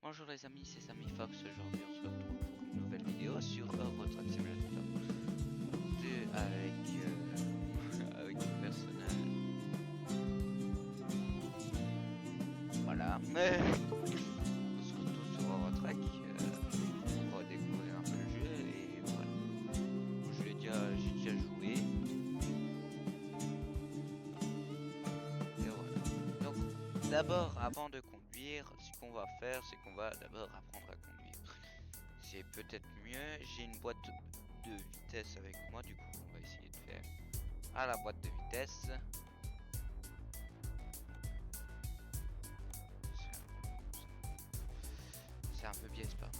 Bonjour les amis, c'est Sammy Fox. Aujourd'hui on se retrouve pour une nouvelle vidéo sur Euro Truck Simulator 2 avec un personnage. Voilà. On se retrouve sur Euro Truck pour découvrir un peu le jeu et voilà. J'ai déjà joué. Et voilà. Donc d'abord, avant de conduire, ce qu'on va faire, c'est qu'on va d'abord apprendre à conduire. C'est peut-être mieux. J'ai une boîte de vitesse avec moi, du coup on va essayer de faire à la boîte de vitesse. C'est un peu biais, pas.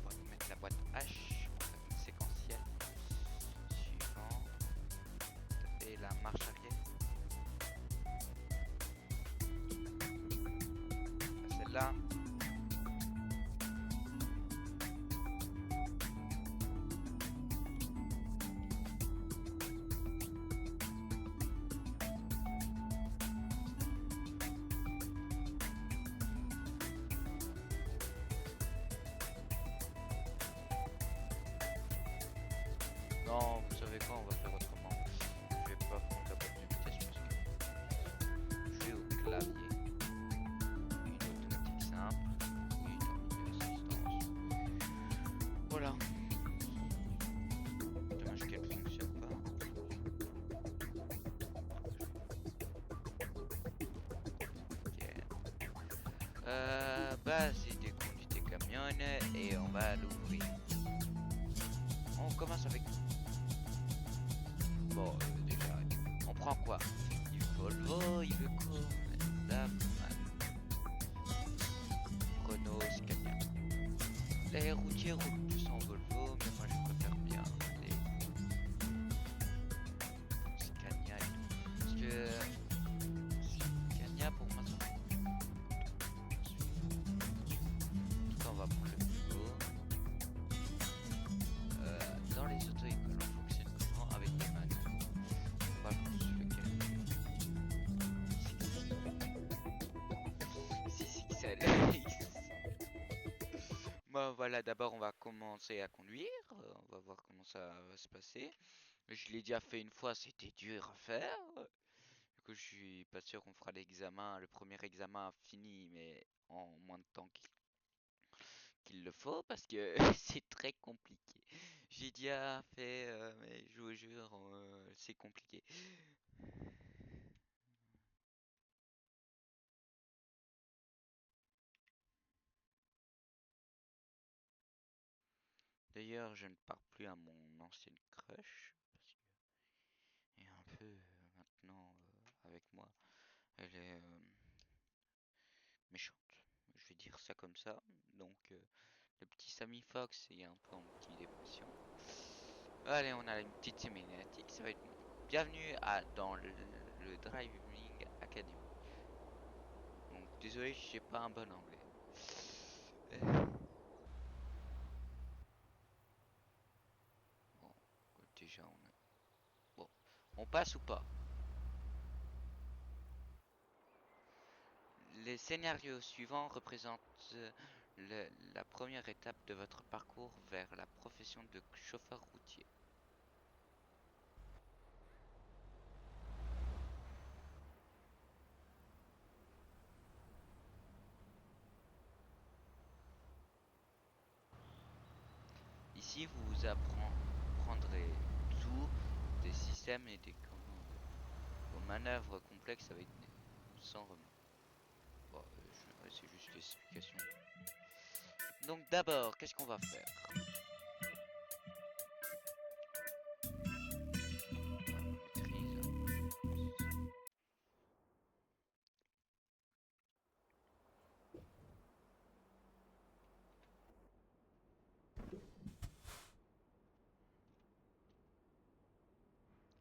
On va mettre la boîte H, on va faire une séquentielle. Suivant. Taper la marche arrière. Celle-là. Non, vous savez quoi, on va faire autrement. Je vais pas prendre la boîte de vitesse parce que je vais au clavier. Une automatique simple. Oui, une assistance. Voilà. Dommage qu'elle fonctionne pas. Ok. Base et des conduites et camionnes et on va l'ouvrir. On commence avec. Bon, déjà, on prend quoi? Il veut Volvo, il veut quoi? Mazda, Renault, Scania. Les routiers roulent plus en Volvo, mais moi je préfère bien les Scania et tout. Parce que Scania pour moi ça va être mieux. En tout cas, on va prendre le plus beau. Dans les auto-écoles, on fonctionne comment? Avec des manuels. On va prendre lequel? 6XL. Bon voilà, d'abord on va commencer à conduire, on va voir comment ça va se passer. Je l'ai déjà fait une fois, c'était dur à faire. Du coup, je suis pas sûr qu'on fera l'examen, le premier examen fini, mais en moins de temps qu'il le faut, parce que c'est très compliqué. J'ai déjà fait, mais je vous jure, c'est compliqué. D'ailleurs, je ne pars plus à mon ancienne crush, parce qu'elle est un peu maintenant avec moi. Elle est méchante. Je vais dire ça comme ça. Donc, le petit Sammy Fox est un peu en petite dépression. Allez, on a une petite cinématique, ça va être bon. Bienvenue dans le Driving Academy. Donc, désolé, je sais pas un bon anglais. Bon, déjà, on a... Bon, on passe ou pas? Les scénarios suivants représentent la première étape de votre parcours vers la profession de chauffeur routier. Ici, vous apprendrez tout des systèmes et des commandes. Vos manœuvres complexes avec sans remords. Bon, ouais, c'est juste l'explication. Donc d'abord, qu'est-ce qu'on va faire? Maîtrise.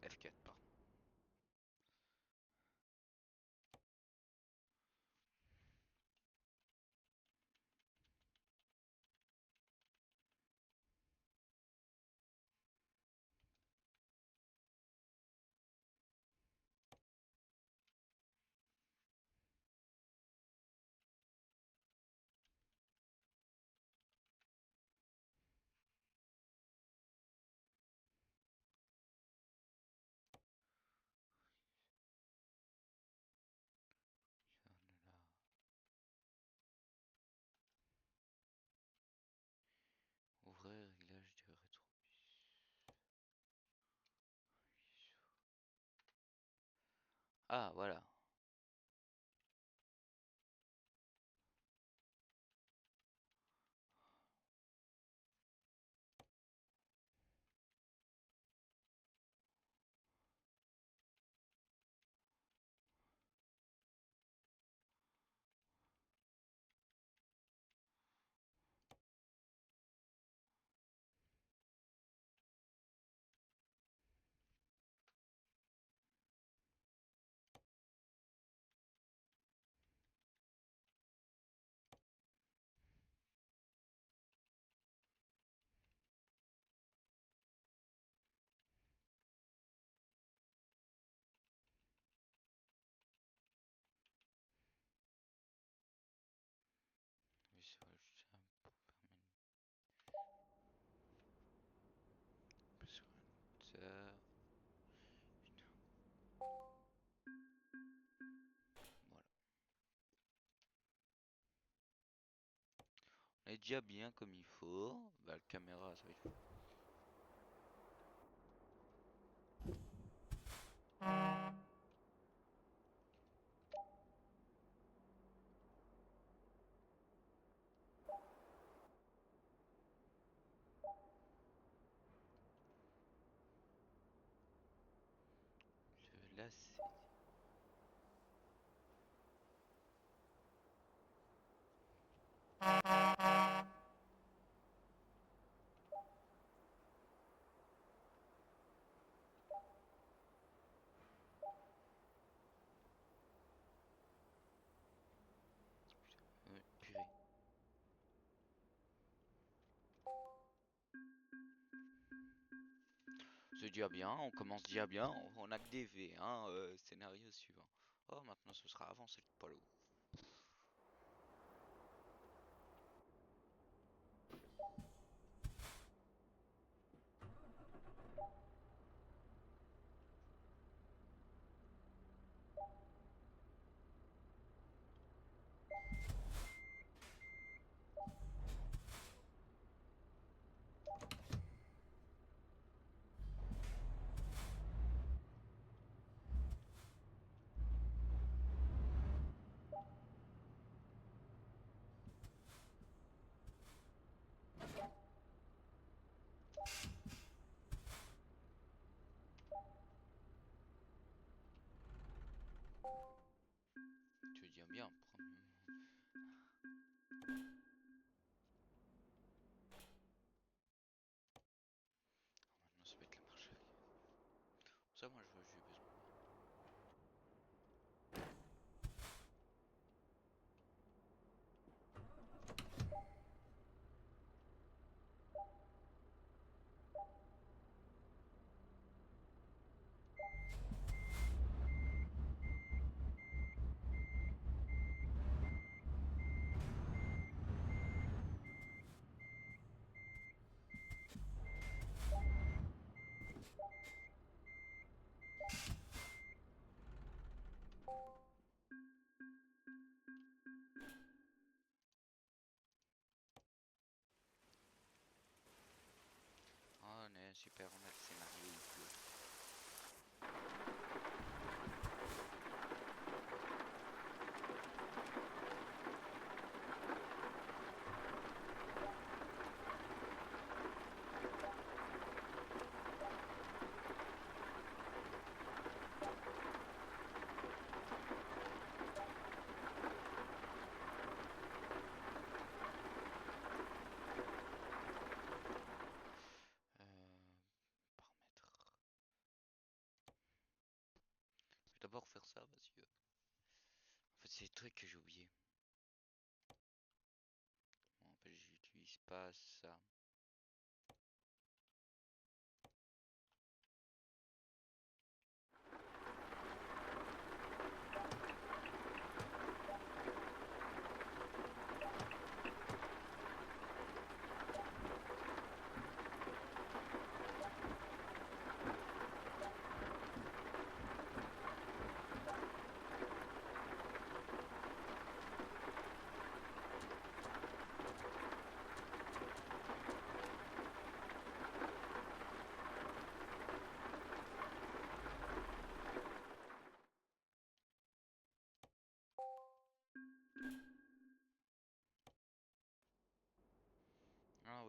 F4, pardon. Ah, voilà. Visualizer. Voilà. On est déjà bien comme il faut. Bah, la caméra, ça va être. Là, c'est. Purée. C'est déjà bien, on commence déjà bien. On a que des V, hein. Scénario suivant. Oh, maintenant ce sera avancé le polo. Tu veux dire bien, prendre. Maintenant ça va être la marche arrière. Ça, moi j'ai besoin. Oh, on est super, on a le scénario, il pleut. Paramètres. Je vais d'abord faire ça parce que. En fait, c'est des trucs que j'ai oublié. Bon, en fait, j'utilise pas ça.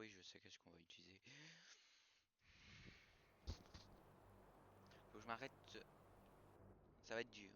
oui, je sais qu'est-ce qu'on va utiliser. Faut que je m'arrête. Ça va être dur.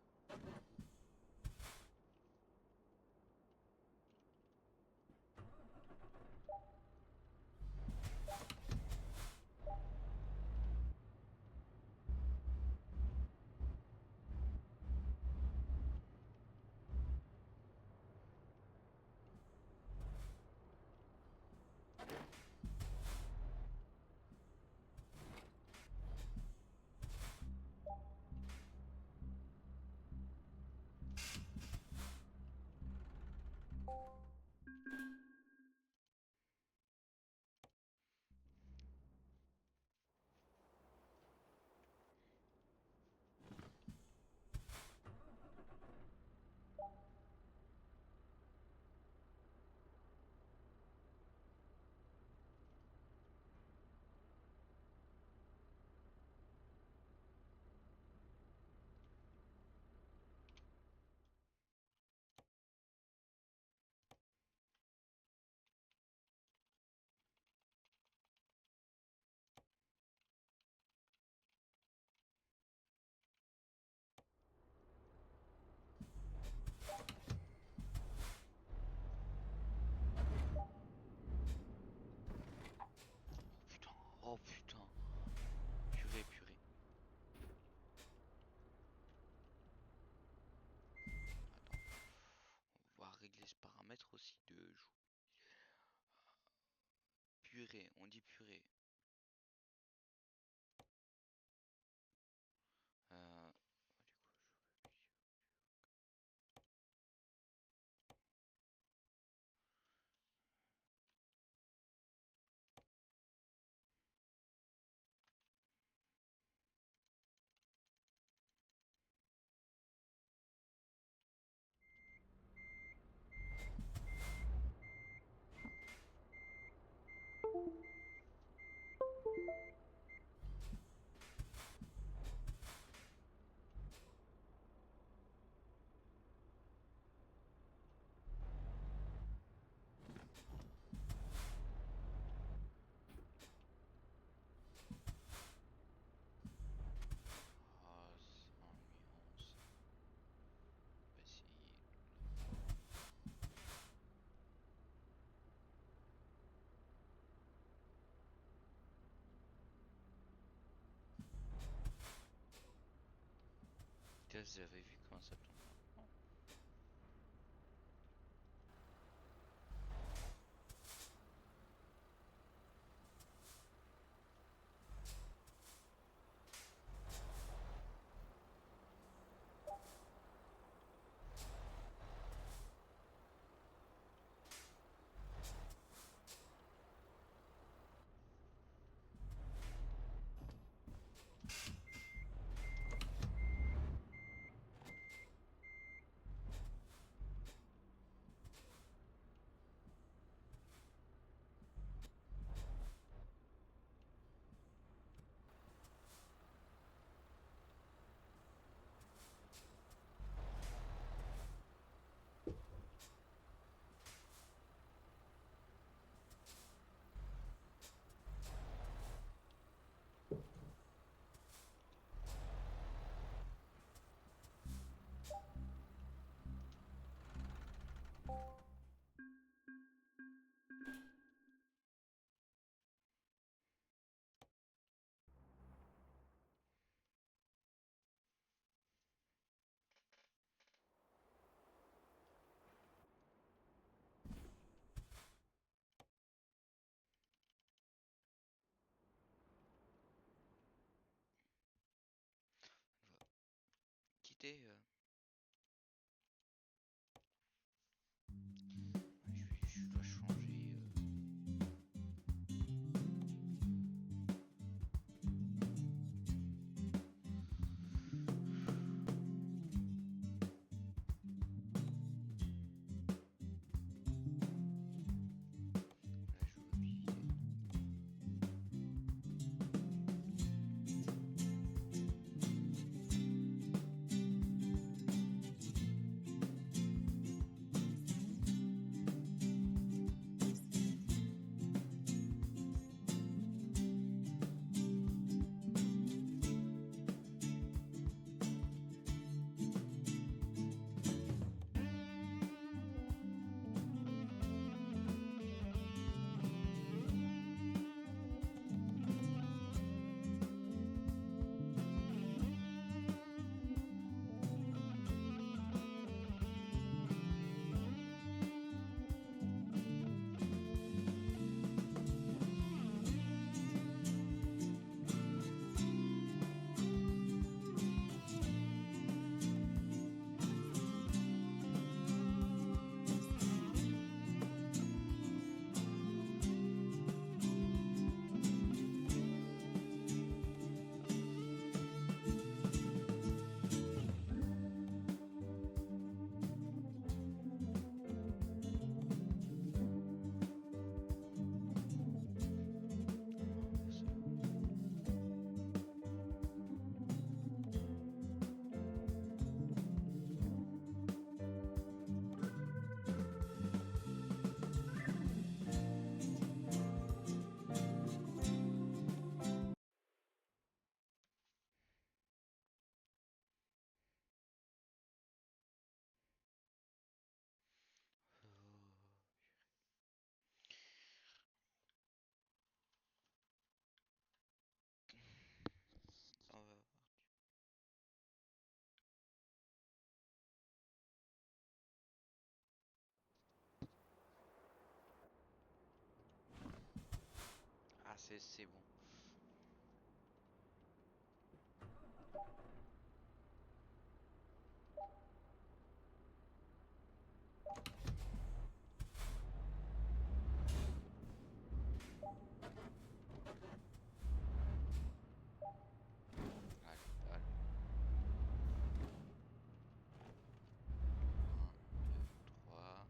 Putain, oh putain. Purée, purée. Attends, on va régler ce paramètre aussi de joue. Purée, on dit purée. Du coup, ah, c'est ennuyant ça. On va essayer. Putain, vous avez vu comment ça tombe maintenant? On va quitter. Je dois changer. La jouabilité. c'est bon. Allez, balle. 1, 2, 3.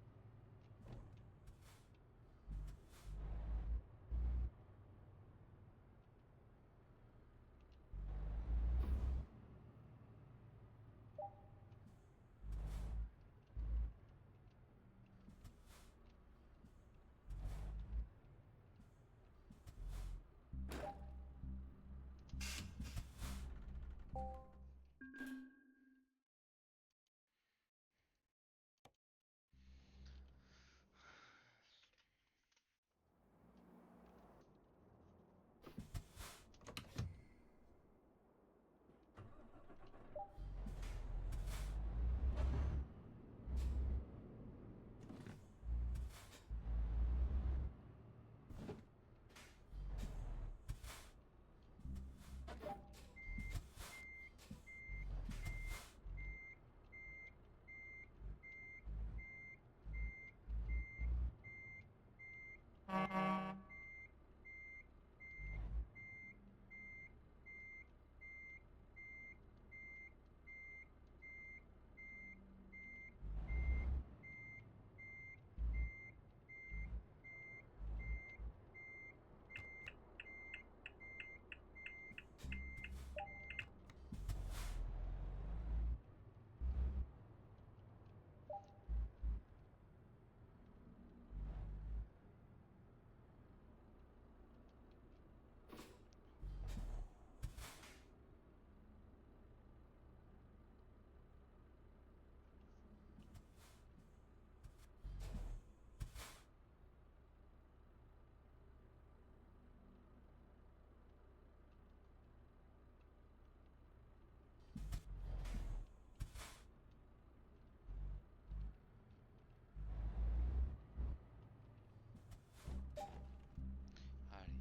Allez.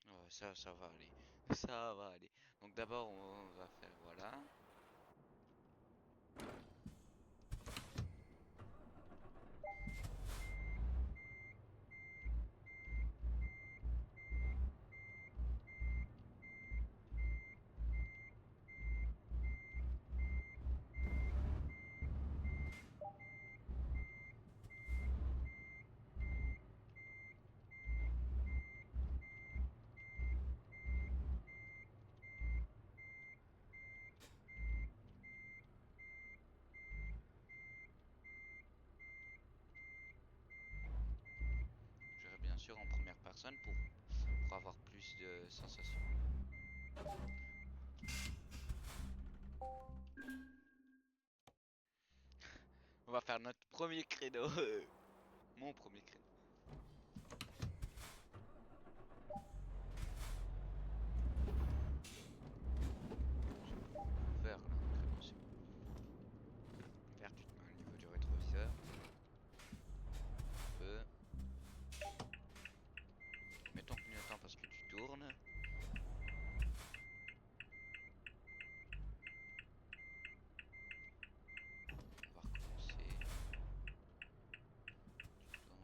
Ouais, ça va aller. Ça va aller. Donc d'abord, on va faire, voilà. J'irai bien sûr en première personne pour avoir plus de sensations. On va faire notre premier créneau. Mon premier créneau. Vert là, créneau, c'est bon. Vert, tu te mets au niveau du rétroviseur. Un peu. Mets ton clignotant parce que tu tournes. On va recommencer. Tu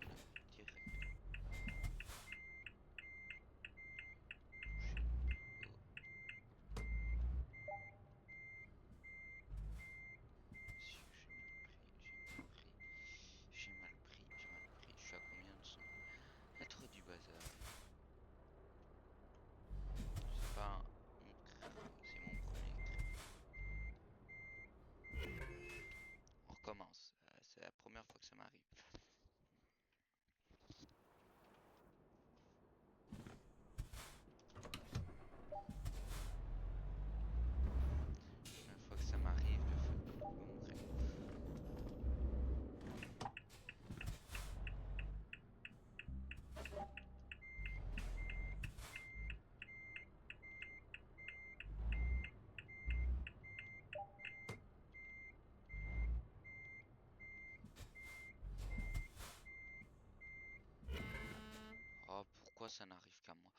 tournes. ça n'arrive qu'à moi.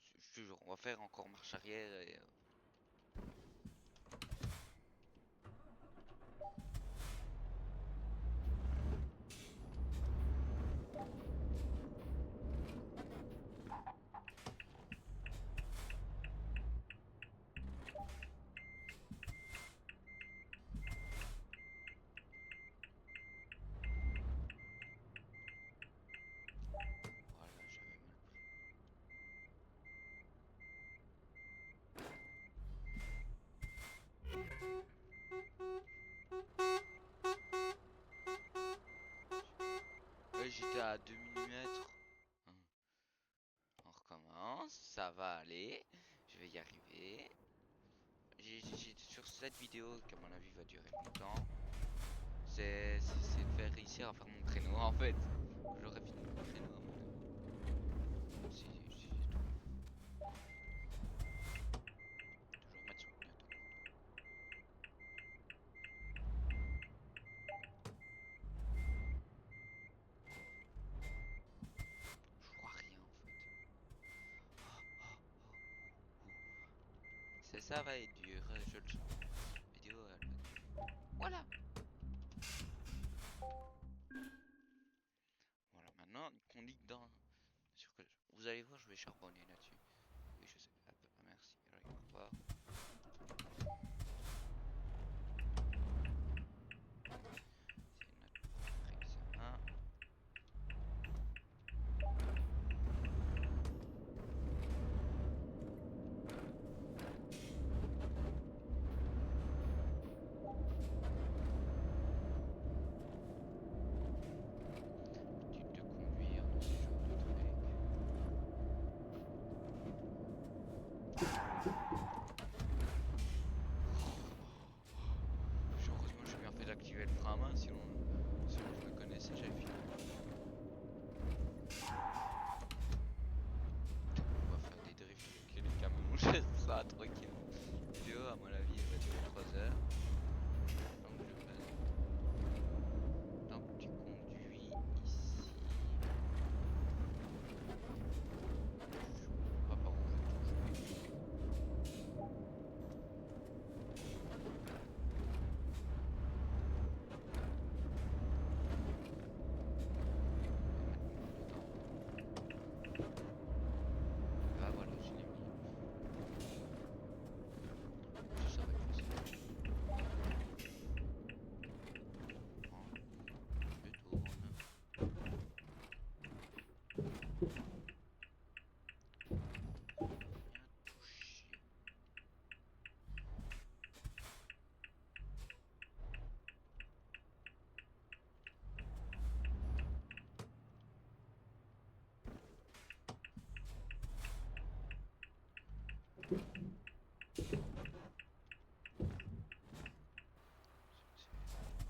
Je te jure, on va faire encore marche arrière et... Voilà, j'avais mal pris. J'étais à 2 mm. On recommence, ça va aller. Je vais y arriver. J'ai sur cette vidéo qui à mon avis va durer longtemps. C'est de faire réussir à faire mon créneau en fait. J'aurais fini mon créneau à mon avis. Si j'ai tout. Toujours mettre son clignotant. Je vois rien en fait. Ça va être dur, je le sens. La vidéo elle va être dure. Voilà. Voilà, maintenant qu'on lit dans... Sur que... Vous allez voir, je vais charbonner là-dessus. Oui, je sais. Hop, ah, merci. Alors, il va voir. C'est notre examen. L'habitude de conduire dans ce genre de truc. Heureusement, j'ai bien fait d'activer le frein à main, sinon je me connaissais, j'avais fini. On va faire des drifts avec les camions, je serai tranquille. La vidéo, à mon avis, elle va durer 3 heures. Donc je passe. Donc tu conduis ici. Je vois pas où je touche. Ah voilà, je l'ai mis. Ça va être facile. Je tourne. Rien touché.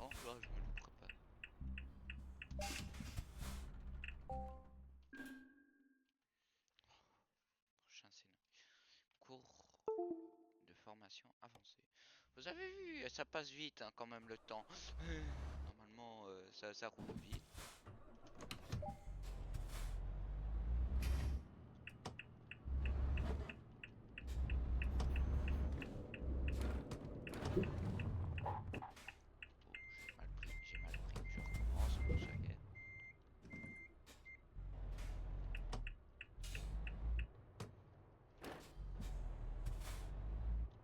Oh là, je me louperai pas. Prochain scénario. Cours de formation avancée. Vous avez vu, ça passe vite hein, quand même le temps. Normalement, ça roule vite. Oh, j'ai mal pris, je recommence, marche arrière.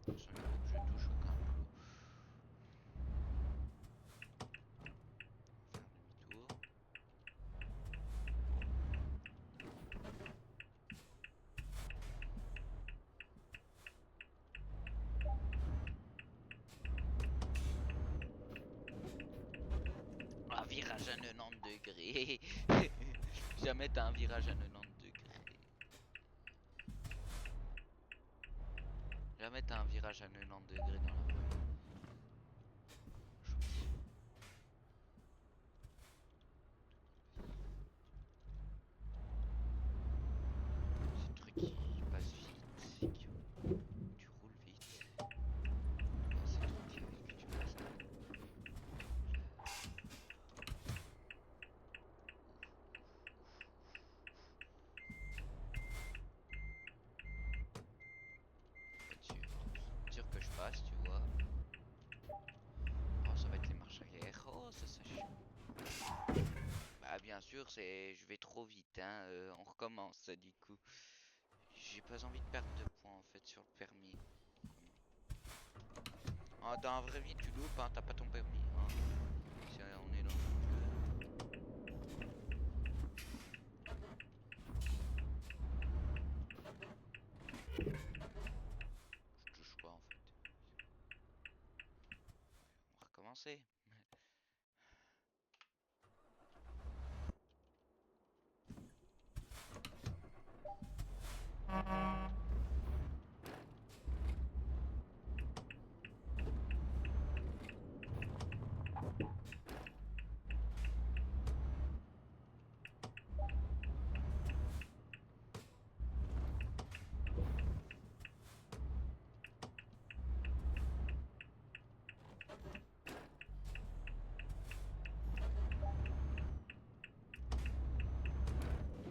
Attention, il faut que je touche aucun boulot. Faire demi-tour. Ah, virage à 90 degrés. Jamais t'as un virage à 90 degrés. Jamais t'as un virage à 90 degrés dans la vraie vie. Ce truc qui passe vite et que tu roules vite. Et ce truc qui fait que tu passes. bien sûr, je vais trop vite, hein. On recommence du coup. J'ai pas envie de perdre de points en fait sur le permis. Vraiment. Ah, dans la vraie vie, tu loupes, hein, t'as pas ton permis, hein. Si on est dans le jeu. Je touche quoi en fait? On va recommencer.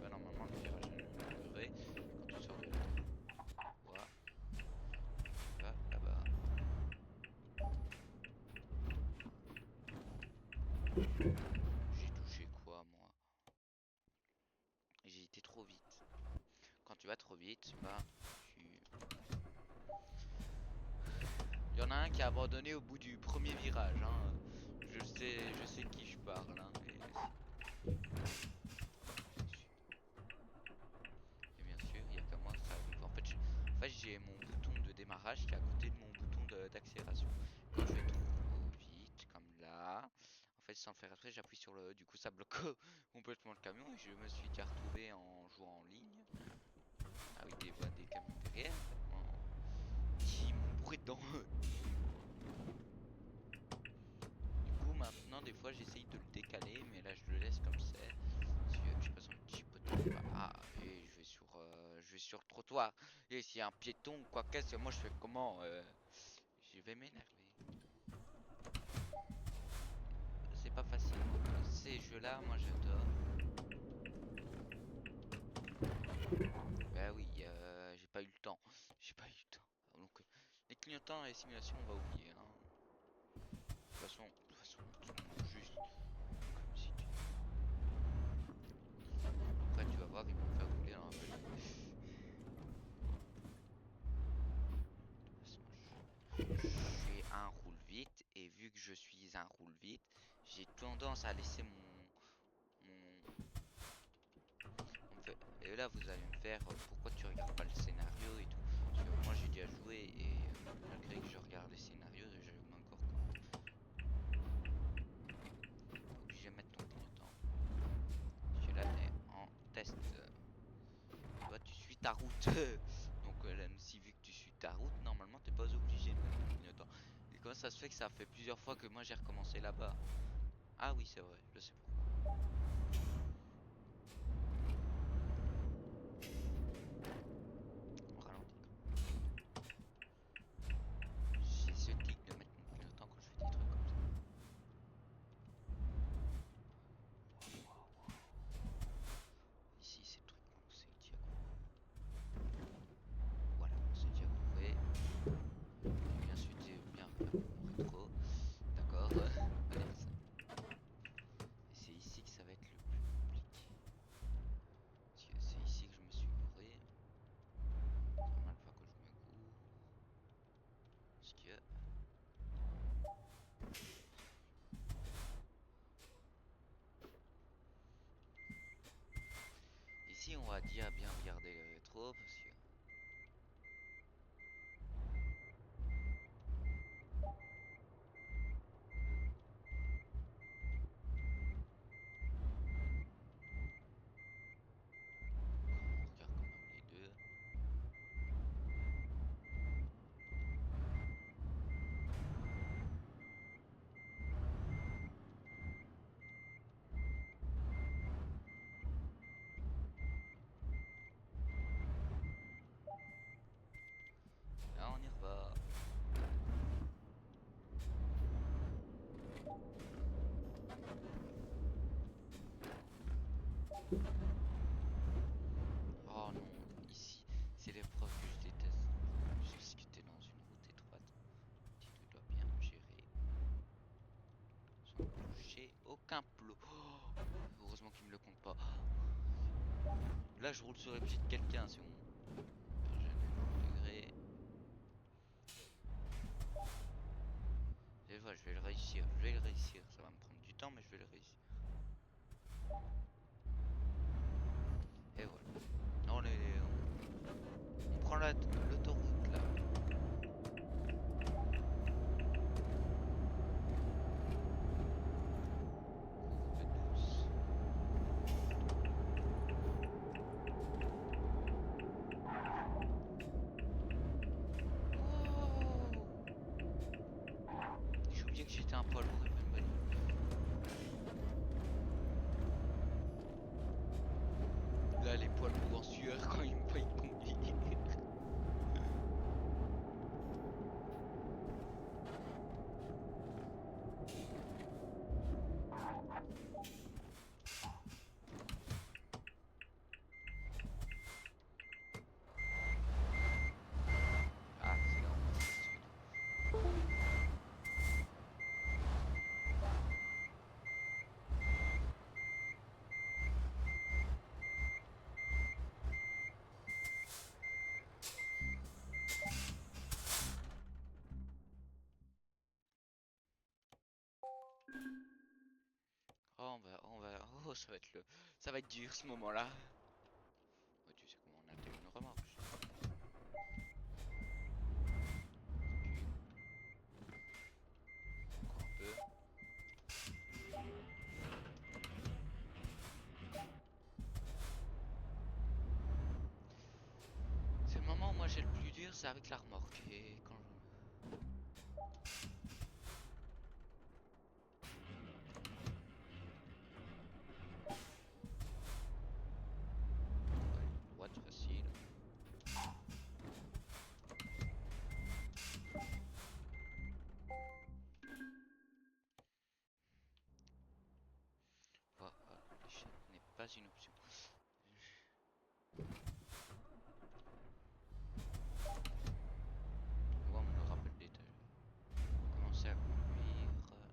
Bah, normalement, le virage est inauguré. Quand tu sors de la voie, tu vas là-bas. J'ai touché quoi, moi? J'ai été trop vite. Quand tu vas trop vite, bah, tu... Il y en a un qui a abandonné au bout du premier virage, hein. Je sais de qui je parle, hein. Et bien sûr, il y a qu'à moi que ça arrive. En fait, j'ai mon bouton de démarrage qui est à côté de mon bouton d'accélération. Quand je vais trop vite, comme là, en fait, sans le faire exprès, j'appuie sur le. Du coup, ça bloque complètement le camion et je me suis déjà retrouvé en jouant en ligne. Ah oui, des camions derrière, qui m'ont bourré dedans. Du coup, maintenant, des fois, j'essaye de le décaler, mais là, je le laisse comme c'est. Parce que j'ai besoin de chipoter ou pas. Ah, et je vais sur le trottoir. Et s'il y a un piéton ou quoi qu'est-ce, moi, je fais comment je vais m'énerver. C'est pas facile. Ces jeux-là, moi, j'adore. Bah oui, j'ai pas eu le temps. J'ai pas eu le temps. Donc, les clignotants et les simulations, on va oublier. Hein. De toute façon, tu montes juste comme si tu. Après, tu vas voir, ils vont me faire rouler dans la vraie vie. Je suis un roule vite et vu que je suis un roule vite, j'ai tendance à laisser mon et là vous allez me faire pourquoi tu regardes pas le scénario et tout. Parce que moi j'ai déjà joué et malgré que je regarde les scénarios, je m'encore quand même. Obligé de mettre ton clignotant. Parce que là t'es en test. Toi tu suis ta route. Donc là, si vu que tu suis ta route, normalement t'es pas obligé de mettre ton clignotant. Et comment ça se fait que ça fait plusieurs fois que moi j'ai recommencé là-bas? Ah oui c'est vrai, je sais pourquoi. On ralentit quand même. J'ai ce tic de mettre mon clignotant quand je fais des trucs comme ça. Waouh, waouh, waouh. Ici, c'est le truc qu'on s'est dit à couvrir. Voilà, on s'est dit à couvrir. J'ai bien suivi, bien regardé mon rétro. D'accord, inverse. Et c'est ici que ça va être le plus compliqué. Parce que c'est ici que je me suis gouré. Normal pas que je me gourre. Parce que. Ici, on va dire bien regarder les rétros. Parce que. On regarde quand même les deux. aucun plot. Oh, heureusement qu'il me le compte pas. Là, je roule sur les pieds de quelqu'un si on... Degré. Et voilà, je vais le réussir, je vais le réussir. Ça va me prendre du temps, mais je vais le réussir. Et voilà. On prend l'autoroute là. Courbe douce. Oh, j'ai oublié que j'étais un poids lourd et pas une bagnole. Là, les poids lourds en sueur quand ils me voient conduire. Ah, c'est là, on va stationner. Oh, ça va être dur ce moment-là. Oh, tu sais comment on intègre une remorque. Encore un peu. C'est le moment où moi j'ai le plus dur, c'est avec la remorque. Et quand droite facile. Voilà, l'échec n'est pas une option. Moi, on me le rappelle déjà. Commencer à conduire demain.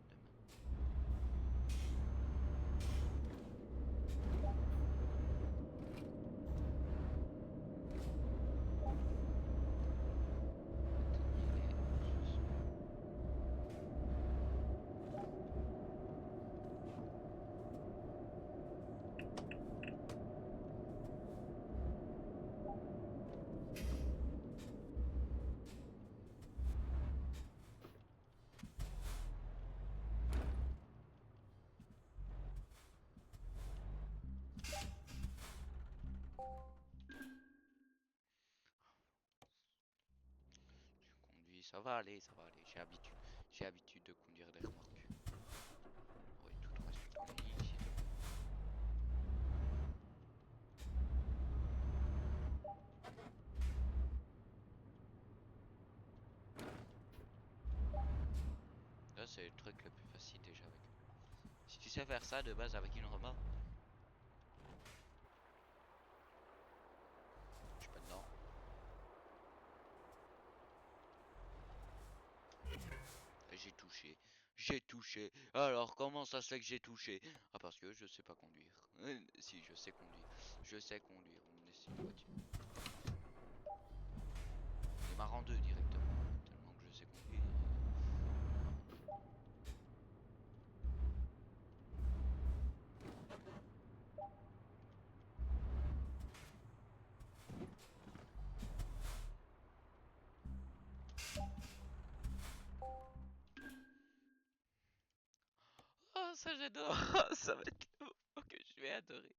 Je conduis, ça va aller, ça va aller. J'ai habitude de conduire des remorques. Oui, tout droit sur ton ligne, s'il te plaît. Là, c'est le truc le plus facile déjà avec. Si tu sais faire ça de base avec une remorque, je suis pas dedans. J'ai touché. J'ai touché. Alors, comment ça se fait que j'ai touché? Ah, parce que je sais pas conduire. Si, je sais conduire. Je sais conduire. On me laisse une voiture. On démarre en deux directement. Tellement que je sais conduire. Oh, ça j'adore. Ça va être le moment que je vais adorer.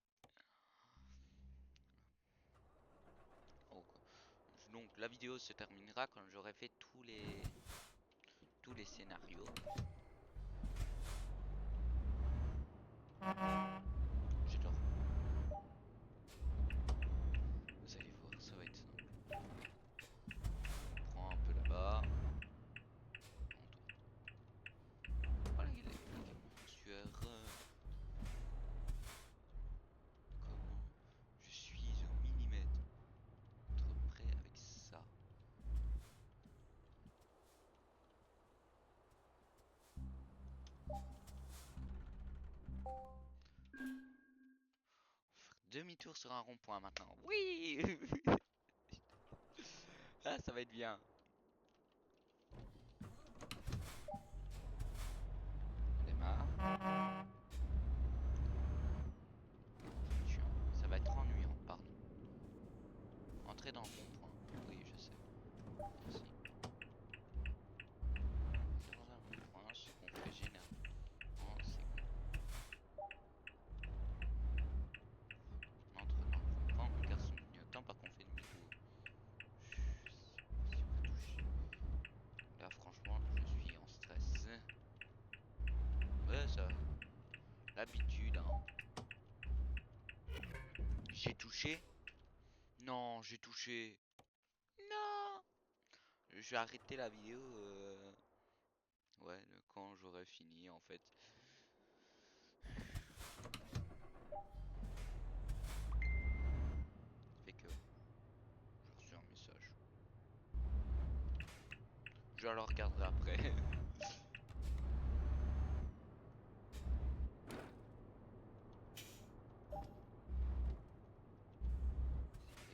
Donc, la vidéo se terminera quand j'aurai fait tous les scénarios. J'adore. Vous allez voir, ça va être simple. On prend un peu là-bas. Voilà, il est sueur. Comment je suis au millimètre près avec ça. demi-tour sur un rond-point maintenant. Oui. Ah, ça va être bien. On démarre. Chiant. Ça va être ennuyant, pardon. Entrer dans le rond-point. Oui, je sais. Merci. Dans un rond-point, ce qu'on fait généralement, c'est qu'on entre dans le rond-point, on garde son clignotant, pas qu'on fait demi-tour. Si on va toucher. Là, franchement, je suis en stress. Ouais, ça. L'habitude, hein. J'ai touché? Non, j'ai touché. Non! Je vais arrêter la vidéo. Ouais, quand j'aurai fini, en fait. Fait que j'ai reçu un message. Je le regarderai après. Fait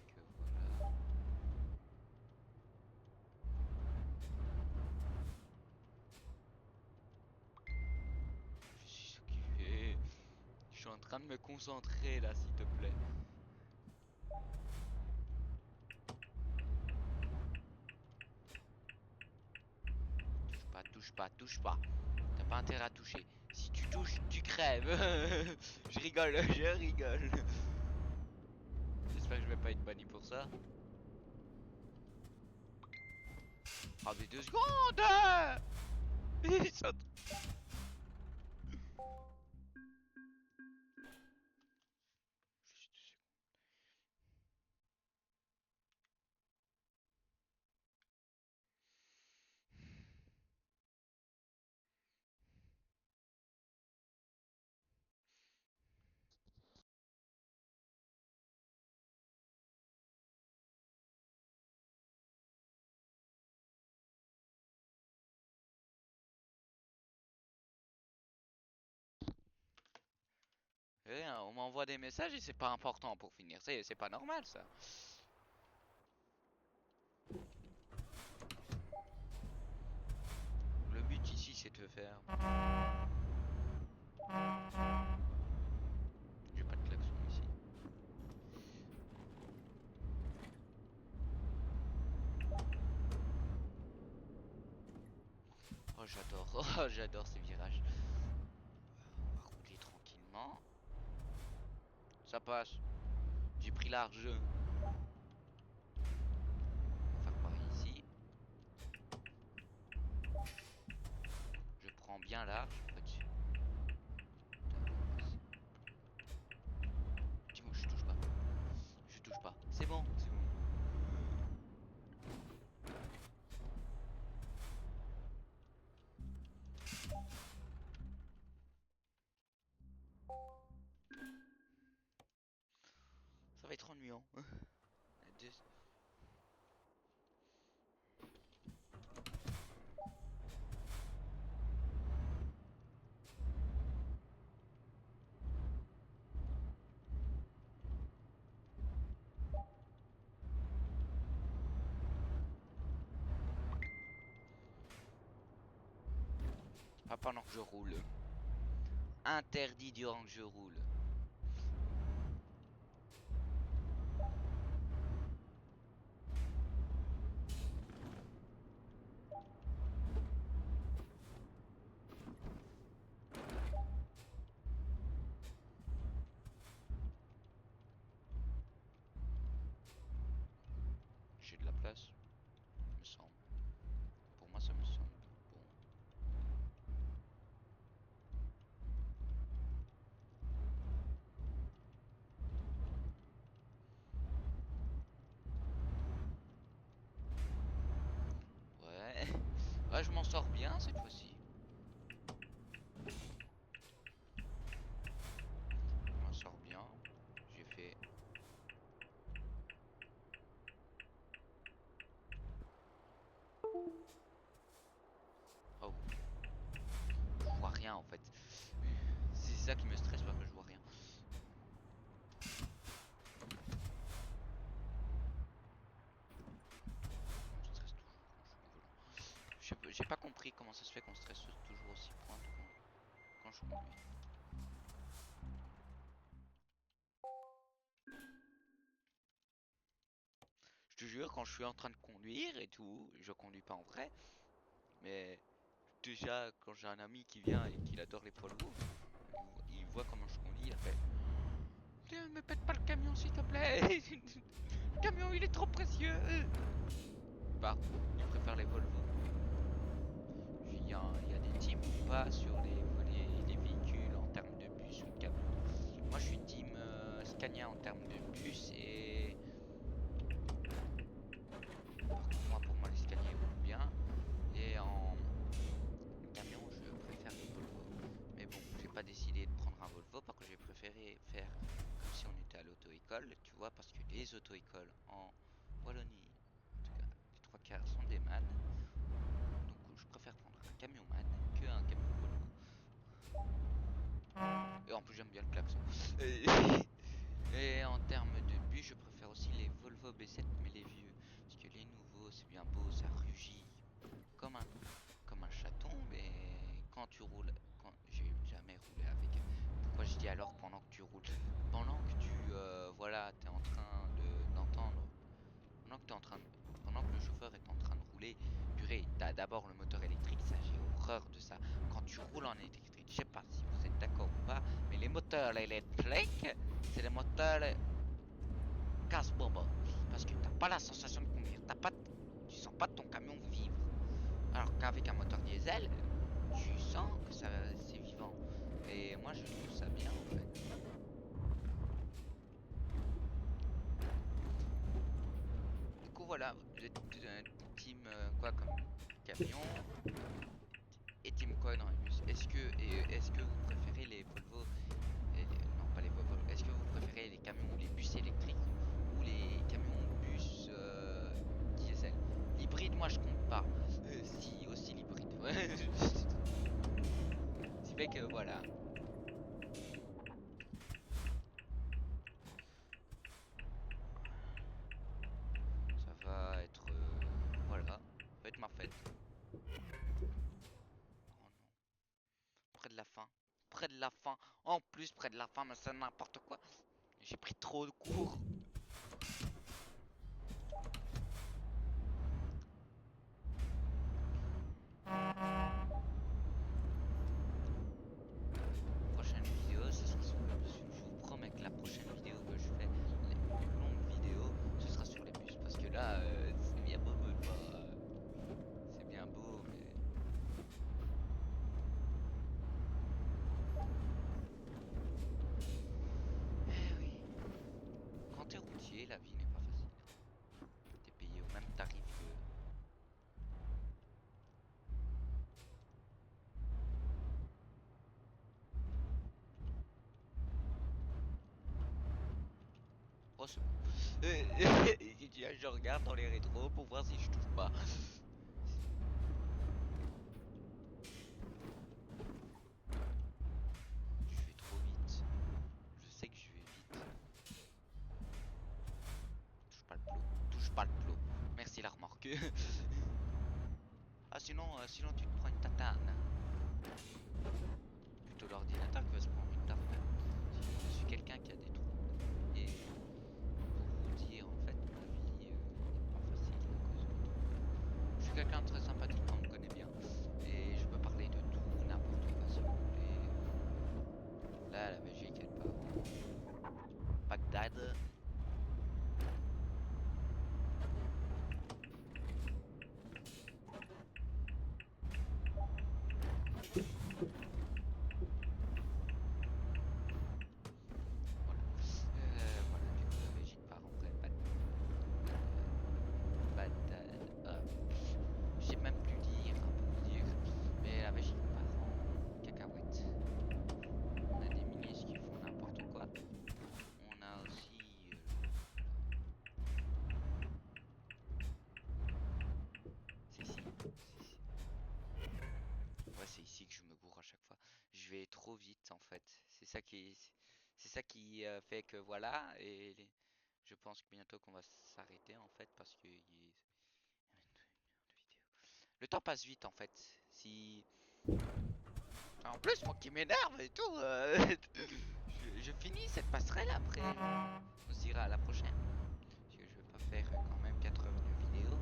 que voilà. Je suis occupé. Je suis en train de me concentrer là, s'il te plaît. Touche pas, touche pas, touche pas. T'as pas intérêt à toucher. Si tu touches, tu crèves. Je rigole, je rigole. J'espère que je vais pas être banni pour ça. Ah mais 2 secondes. Ils sont- Juste 2 secondes. On m'envoie des messages et c'est pas important pour finir. C'est pas normal ça. Le but ici c'est de faire. J'ai pas de klaxon ici. Oh j'adore, oh j'adore ces virages. On va rouler tranquillement. Ça passe. J'ai pris large. On va faire pareil ici. Je prends bien large. En fait, dis-moi, je touche pas. Je touche pas. C'est bon, c'est bon. Ça va être ennuyant. Pas pendant que je roule. Interdit durant que je roule. J'ai de la place, me semble. Pour moi, ça me semble bon. Ouais. Ouais, je m'en sors bien cette fois-ci. Je m'en sors bien. J'ai fait. Oh, je vois rien en fait. C'est ça qui me stresse parce que je vois rien. pas compris comment ça se fait qu'on stresse toujours aussi pointe quand je conduis. Je te jure, quand je suis en train de conduire et tout, je conduis pas en vrai, mais déjà quand j'ai un ami qui vient et qu'il adore les poids lourds, il voit comment je conduis, il a fait tiens, me pète pas le camion s'il te plaît. Le camion il est trop précieux. Bah, il préfère les Volvo. Il y a des teams ou pas sur les véhicules en termes de bus ou de camions. Moi je suis team Scania en termes de bus et par contre pour moi les Scania roulent bien et en camion je préfère les Volvo. Mais bon, j'ai pas décidé de prendre un Volvo parce que j'ai préféré faire comme si on était à l'auto-école, tu vois, parce que les auto-écoles en Wallonie, en tout cas les trois quarts sont des man. Donc je préfère prendre un camion man qu'un camion Volvo. Et en plus j'aime bien le klaxon. Et, et en termes de bus, je préfère aussi les Volvo B7 mais les vieux. Parce que les nouveaux c'est bien beau, ça rugit comme un chaton, mais quand tu roules, quand j'ai jamais roulé avec. Pourquoi je dis alors pendant que tu roules? Pendant que voilà, t'es en train d'entendre pendant que t'es en train de- pendant que le chauffeur est en train de rouler, purée, t'as d'abord le moteur électrique, ça j'ai horreur de ça. Quand tu roules en électrique, je sais pas si vous êtes d'accord ou pas, mais les moteurs électriques, c'est les moteurs casse-bonbons. Parce que t'as pas la sensation de conduire, tu sens pas ton camion vivre. Alors qu'avec un moteur diesel, tu sens que ça c'est vivant. Et moi je trouve ça bien en fait. Du coup voilà, vous êtes team quoi comme camion et team quoi dans les bus. Est-ce que vous préférez les Volvo non pas les Volvo. Est-ce que vous préférez les camions ou les bus électriques ou les camions bus diesel? L'hybride moi je compte pas. Si aussi l'hybride. Ce fait que voilà, ça va être voilà, ça va être ma fête. Oh non, près de la fin. Près de la fin. En plus près de la fin, mais c'est n'importe quoi. J'ai pris trop de cours. Prochaine vidéo, ce sera sur le bus. Je vous promets que la prochaine vidéo que je fais, une longue vidéo, ce sera sur les bus. Parce que là, c'est bien beau, c'est bien beau, mais eh oui. Quand t'es routier, la vie n'est pas facile, hein. T'es payé au même tarif que. Oh, c'est bon. Je regarde dans les rétros pour voir si je touche pas. Je vais trop vite. Je sais que je vais vite. Touche pas le plot. Touche pas le plot. Merci la remorque. Ah sinon tu te prends une tatane. Plutôt l'ordinateur qui va se prendre une tatane. Sinon je suis quelqu'un qui a des trous. Et pour vous dire en fait ma vie n'est pas facile à cause des trous. Je suis quelqu'un de très sympathique quand on me connaît bien. Et je peux parler de tout, n'importe quoi si vous voulez. Là la Belgique elle part en Bagdad. Voilà. Voilà, du coup la Belgique part en vrai Bagdad. Je sais même plus lire hein, pour vous dire. Mais la Belgique part en cacahuète. On a des ministres qui font n'importe quoi. On a aussi c'est ici. C'est ici. Ouais, c'est ici que je me gourre à chaque fois. Je vais trop vite en fait. C'est ça qui fait que voilà. Je pense que bientôt qu'on va s'arrêter en fait parce que il y a une heure de vidéo. Le temps passe vite en fait. Si en plus, moi qui m'énerve et tout, je finis cette passerelle après. On se dira à la prochaine. Parce que je vais pas faire quand même 4 heures de vidéo.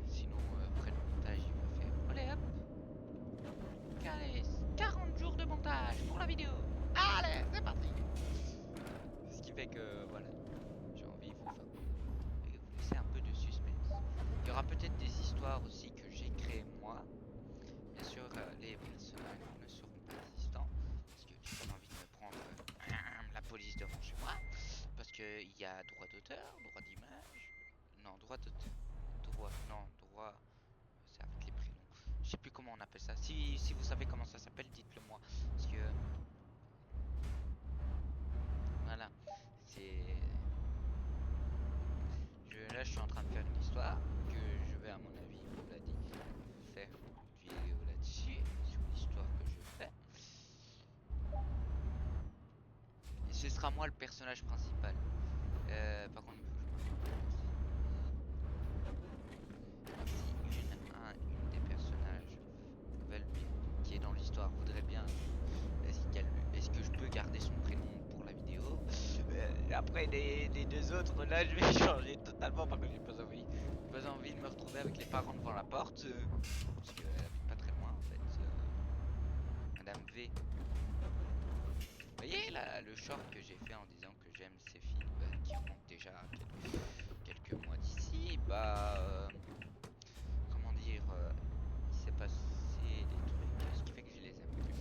Sinon, après le montage, il va faire. Allez hop, allez, 40 jours de montage pour la vidéo. Allez, c'est parti. Ce qui fait que voilà, j'ai envie de vous laisser un peu de suspense. Il y aura peut-être des histoires aussi que j'ai créées moi. Bien sûr, les personnages ne seront pas existants parce que j'ai pas envie de me prendre la police devant chez moi parce que il y a droit d'auteur, droit d'image, non droit d'auteur, droit, c'est avec les prénoms. Je sais plus comment on appelle ça. Si vous savez comment ça s'appelle, dites-le moi parce que voilà, c'est là je suis en train de faire une histoire que je vais à mon avis, il me l'a dit, faire une vidéo là-dessus sur l'histoire que je fais. Et ce sera moi le personnage principal. Par contre, il faut que je me rappelle. Alors, si une des personnages qui est dans l'histoire voudrait bien, est-ce que je peux garder son prénom pour la vidéo? Après, les deux autres, là, je vais changer totalement. Par contre, j'ai pas envie de me retrouver avec les parents devant la porte. Parce qu'elle habite pas très loin, en fait. Madame V. Vous voyez là le short que j'ai fait en disant que j'aime ces filles qui ont déjà quelques mois d'ici, comment dire, il s'est passé des trucs, ce qui fait que je les aime plus.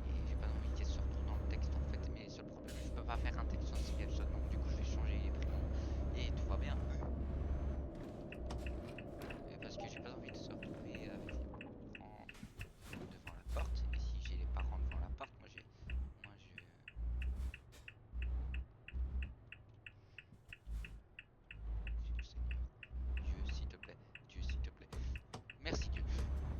Et j'ai pas envie qu'elles se retrouvent dans le texte en fait, mais seul problème, je peux pas faire un texte sans single shot, donc du coup je vais changer les prénoms et tout va bien. Et parce que j'ai pas envie de se retrouver avec les parents devant la porte, et si j'ai les parents devant la porte, moi je, Dieu Seigneur, Dieu s'il te plaît, Dieu s'il te plaît, merci Dieu.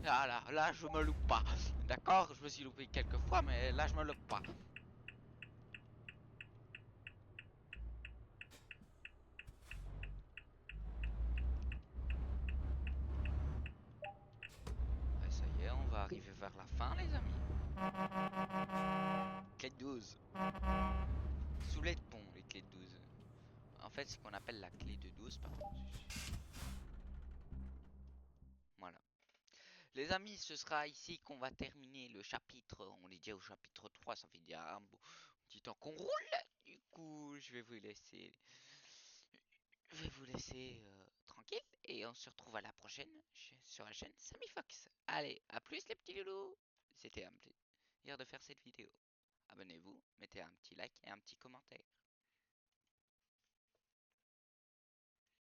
Ah là, je me loupe pas. D'accord, je me suis loupé quelques fois, mais là, je me loupe pas. Ouais, ça y est, on va arriver vers la fin, les amis. Clé de 12. Sous les ponts, les clés de 12. En fait, c'est ce qu'on appelle la clé de 12, pardon. Voilà. Les amis, ce sera ici qu'on va terminer le chapitre. On est déjà au chapitre 3, ça fait déjà un petit temps qu'on roule. Du coup, je vais vous laisser tranquille et on se retrouve à la prochaine sur la chaîne Sammy Fox. Allez, à plus les petits loulous. C'était un plaisir de faire cette vidéo. Abonnez-vous, mettez un petit like et un petit commentaire.